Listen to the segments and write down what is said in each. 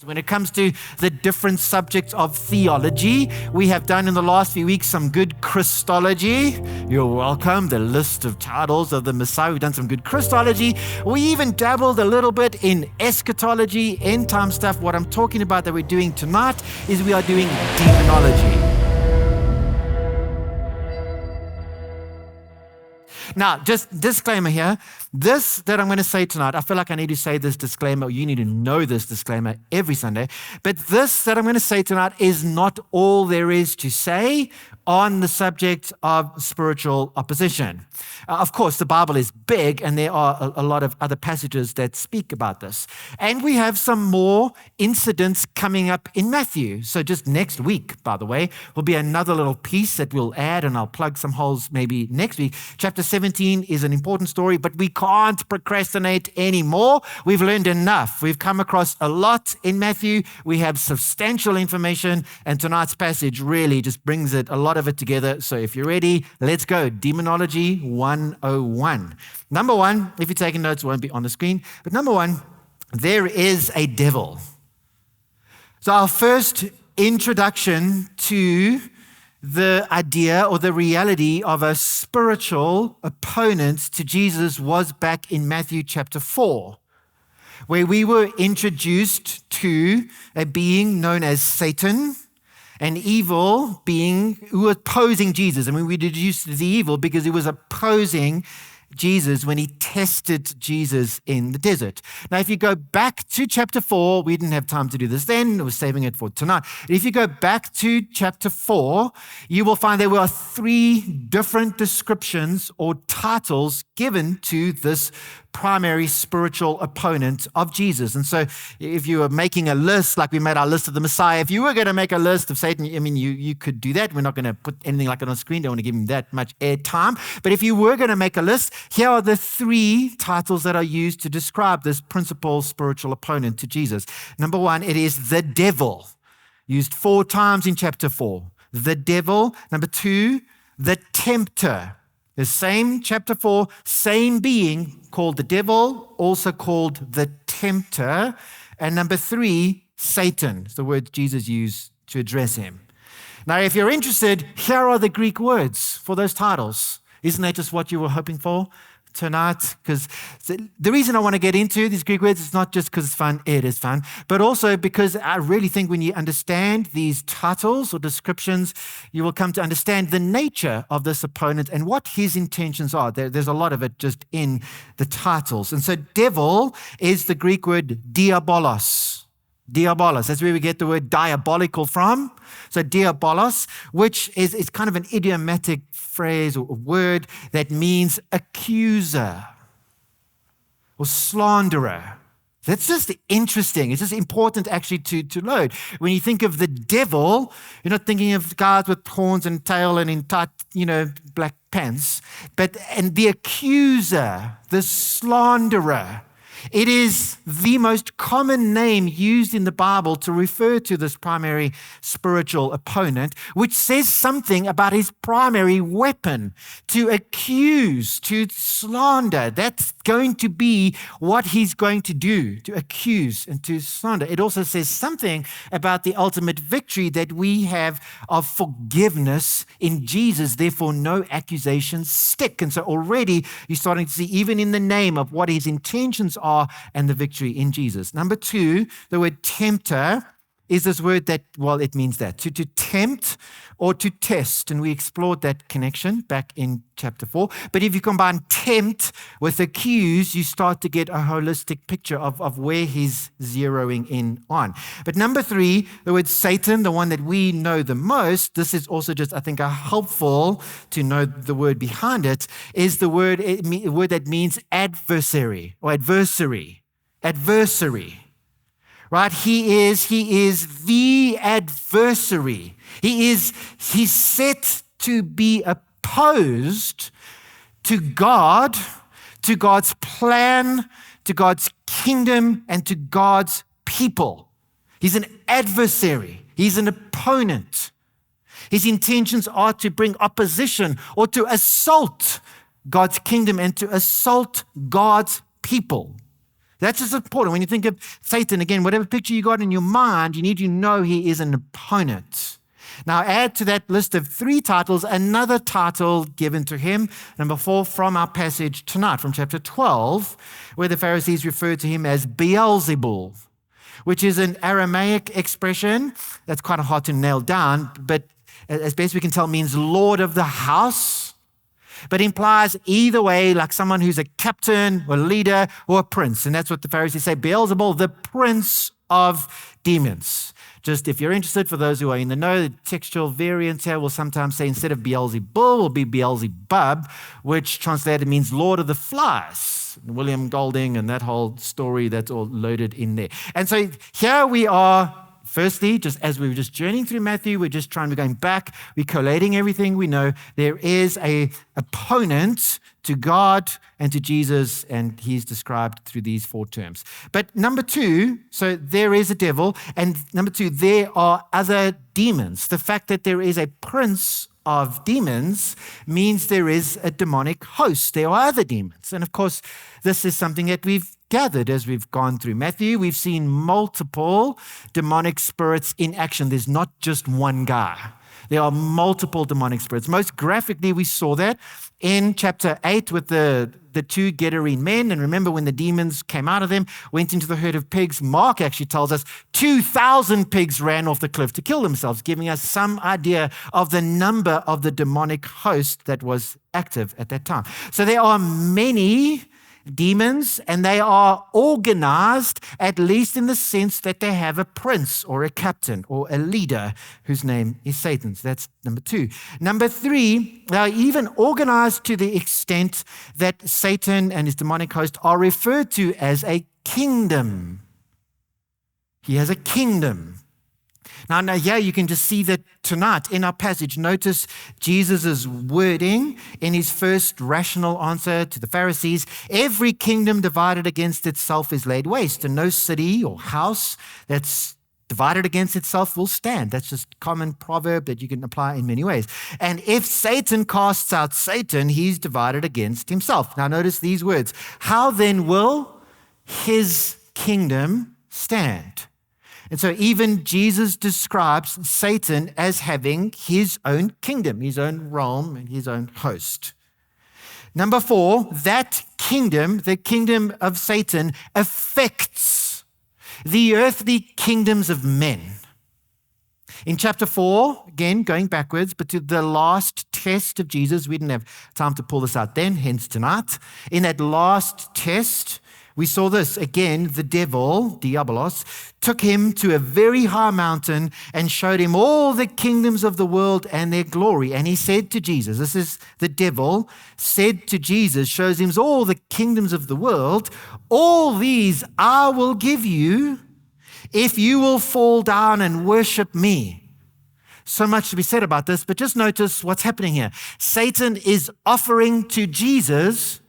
When it comes to the different subjects of theology, we have done in the last few weeks some good Christology. You're welcome. The list of titles of the Messiah. We've done some good Christology. We even dabbled a little bit in eschatology, end time stuff. What I'm talking about that we're doing tonight is we are doing demonology. Now, just disclaimer here. This that I'm going to say tonight, I feel like I need to say this disclaimer. You need to know this disclaimer every Sunday. But this that I'm going to say tonight is not all there is to say on the subject of spiritual opposition. Of course, the Bible is big, and there are a lot of other passages that speak about this. And we have some more incidents coming up in Matthew. So just next week, by the way, will be another little piece that we'll add, and I'll plug some holes maybe next week. Chapter 17 is an important story, but we can't procrastinate anymore. We've learned enough. We've come across a lot in Matthew. We have substantial information, and tonight's passage really just brings it, a lot of it together. So if you're ready, let's go. Demonology 101. Number one, if you're taking notes, it won't be on the screen, but number one, there is a devil. So our first introduction to the idea or the reality of a spiritual opponent to Jesus was back in Matthew chapter 4, where we were introduced to a being known as Satan, an evil being who was opposing Jesus. I mean, we deduced the evil because he was opposing Jesus when he tested Jesus in the desert. Now, if you go back to chapter 4, we didn't have time to do this then. We're saving it for tonight. If you go back to chapter 4, you will find there were 3 different descriptions or titles given to this primary spiritual opponent of Jesus. And so if you were making a list, like we made our list of the Messiah, if you were going to make a list of Satan, I mean, you could do that. We're not going to put anything like it on the screen. Don't want to give him that much airtime. But if you were going to make a list, here are the 3 titles that are used to describe this principal spiritual opponent to Jesus. Number 1, it is the devil, used 4 times in chapter 4. The devil. Number 2, the tempter. The same chapter 4, same being called the devil, also called the tempter. And number 3, Satan. It's the word Jesus used to address him. Now, if you're interested, here are the Greek words for those titles. Isn't that just what you were hoping for tonight? Because the reason I want to get into these Greek words is not just because it's fun, it is fun, but also because I really think when you understand these titles or descriptions, you will come to understand the nature of this opponent and what his intentions are. There's a lot of it just in the titles. And so devil is the Greek word diabolos. Diabolos, that's where we get the word diabolical from. So diabolos, which is kind of an idiomatic phrase or word that means accuser or slanderer. That's just interesting. It's just important actually to load. When you think of the devil, you're not thinking of guys with horns and tail and in tight, black pants, and the accuser, the slanderer. It is the most common name used in the Bible to refer to this primary spiritual opponent, which says something about his primary weapon, to accuse, to slander. That's going to be what he's going to do, to accuse and to slander. It also says something about the ultimate victory that we have of forgiveness in Jesus. Therefore, no accusations stick. And so already you're starting to see, even in the name of what his intentions are, and the victory in Jesus. Number 2, the word tempter is this word that, it means that, to tempt or to test. And we explored that connection back in chapter 4. But if you combine tempt with accuse, you start to get a holistic picture of where he's zeroing in on. But number 3, the word Satan, the one that we know the most, this is also just, I think, helpful to know the word behind it, is the word that means adversary or adversary. Adversary. Right? He is the adversary. He's set to be opposed to God, to God's plan, to God's kingdom, and to God's people. He's an adversary. He's an opponent. His intentions are to bring opposition or to assault God's kingdom and to assault God's people. That's just important. When you think of Satan, again, whatever picture you got in your mind, you need to know he is an opponent. Now add to that list of 3 titles, another title given to him, number 4 from our passage tonight, from chapter 12, where the Pharisees refer to him as Beelzebul, which is an Aramaic expression that's quite hard to nail down, but as best we can tell means Lord of the house, but implies either way, like someone who's a captain or leader or a prince. And that's what the Pharisees say, Beelzebul, the prince of demons. Just if you're interested, for those who are in the know, the textual variants here will sometimes say instead of Beelzebul will be Beelzebub, which translated means Lord of the Flies. William Golding and that whole story, that's all loaded in there. And so here we are. Firstly, just as we were just journeying through Matthew, we're going back, we're collating everything we know. There is an opponent to God and to Jesus, and he's described through these 4 terms. But number 2, so there is a devil, and number 2, there are other demons. The fact that there is a prince of demons means there is a demonic host. There are other demons. And of course, this is something that we've gathered as we've gone through Matthew. We've seen multiple demonic spirits in action. There's not just one guy. There are multiple demonic spirits. Most graphically, we saw that in chapter 8 with the 2 Gadarene men. And remember when the demons came out of them, went into the herd of pigs, Mark actually tells us 2,000 pigs ran off the cliff to kill themselves, giving us some idea of the number of the demonic host that was active at that time. So there are many demons, and they are organized, at least in the sense that they have a prince or a captain or a leader whose name is Satan. So that's number 2. Number 3, they are even organized to the extent that Satan and his demonic host are referred to as a kingdom. He has a kingdom. Now here you can just see that tonight in our passage. Notice Jesus' wording in his first rational answer to the Pharisees. Every kingdom divided against itself is laid waste, and no city or house that's divided against itself will stand. That's just a common proverb that you can apply in many ways. And if Satan casts out Satan, he's divided against himself. Now notice these words. How then will his kingdom stand? And so even Jesus describes Satan as having his own kingdom, his own realm, and his own host. Number 4, that kingdom, the kingdom of Satan, affects the earthly kingdoms of men. In chapter 4, again, going backwards, but to the last test of Jesus, we didn't have time to pull this out then, hence tonight. In that last test, we saw this again, the devil, Diabolos, took him to a very high mountain and showed him all the kingdoms of the world and their glory. And he said to Jesus, this is the devil, said to Jesus, shows him all the kingdoms of the world. All these I will give you if you will fall down and worship me. So much to be said about this, but just notice what's happening here. Satan is offering to Jesus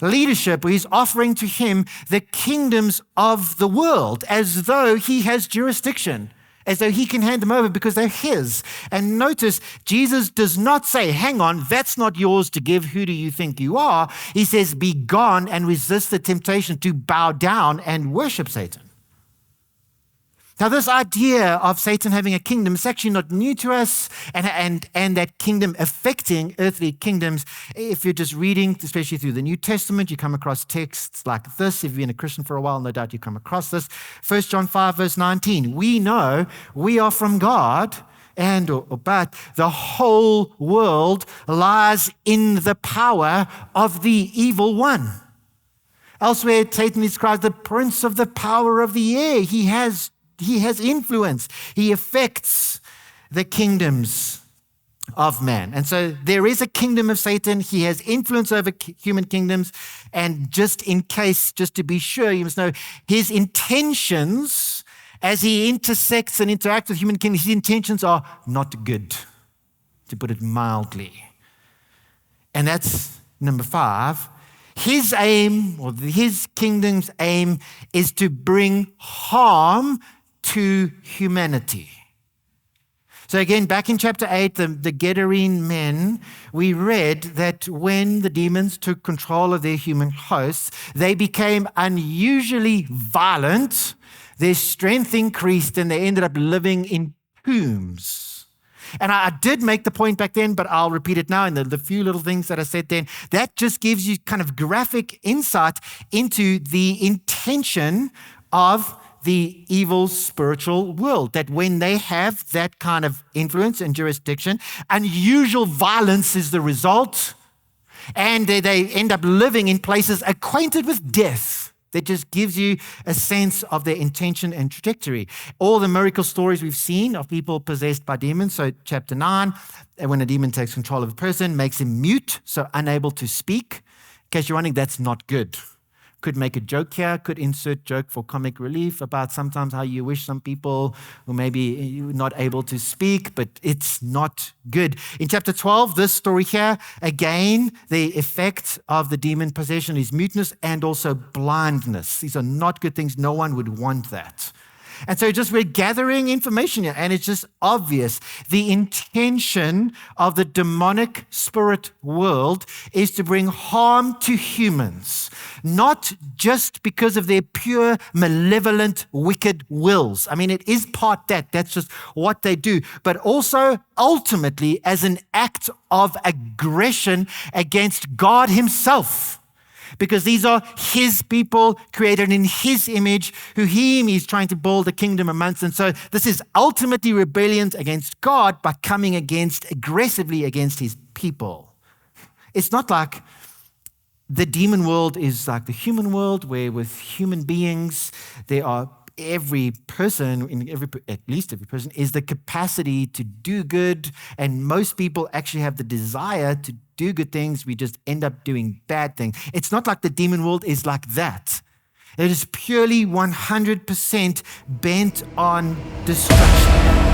leadership, where he's offering to him the kingdoms of the world as though he has jurisdiction, as though he can hand them over because they're his. And notice, Jesus does not say, hang on, that's not yours to give. Who do you think you are? He says, be gone and resist the temptation to bow down and worship Satan. Now, this idea of Satan having a kingdom is actually not new to us, and that kingdom affecting earthly kingdoms. If you're just reading, especially through the New Testament, you come across texts like this. If you've been a Christian for a while, no doubt you come across this. 1 John 5, verse 19. We know we are from God, but the whole world lies in the power of the evil one. Elsewhere, Satan is described the prince of the power of the air. He has influence. He affects the kingdoms of man. And so there is a kingdom of Satan. He has influence over human kingdoms. And just in case, just to be sure, you must know his intentions as he intersects and interacts with human kingdoms, his intentions are not good, to put it mildly. And that's number 5. His aim, or his kingdom's aim, is to bring harm to humanity. So again, back in chapter 8, the Gadarene men, we read that when the demons took control of their human hosts, they became unusually violent, their strength increased, and they ended up living in tombs. And I did make the point back then, but I'll repeat it now in the few little things that I said then. That just gives you kind of graphic insight into the intention of the evil spiritual world, that when they have that kind of influence and jurisdiction, unusual violence is the result, and they end up living in places acquainted with death. That just gives you a sense of their intention and trajectory. All the miracle stories we've seen of people possessed by demons. So chapter 9, when a demon takes control of a person, makes him mute, so unable to speak. In case you're wondering, that's not good. Could make a joke here, could insert joke for comic relief about sometimes how you wish some people were maybe not able to speak, but it's not good. In chapter 12, this story here, again, the effect of the demon possession is muteness and also blindness. These are not good things. No one would want that. And so we're gathering information here, and it's just obvious. The intention of the demonic spirit world is to bring harm to humans, not just because of their pure, malevolent, wicked wills. I mean, it is part that's just what they do, but also ultimately as an act of aggression against God himself. Because these are his people created in his image, who he's trying to build a kingdom amongst. And so this is ultimately rebellion against God by coming aggressively against his people. It's not like the demon world is like the human world, where with human beings, there are every person, at least every person, is the capacity to do good. And most people actually have the desire to do good things. We just end up doing bad things. It's not like the demon world is like that. It is purely 100% bent on destruction.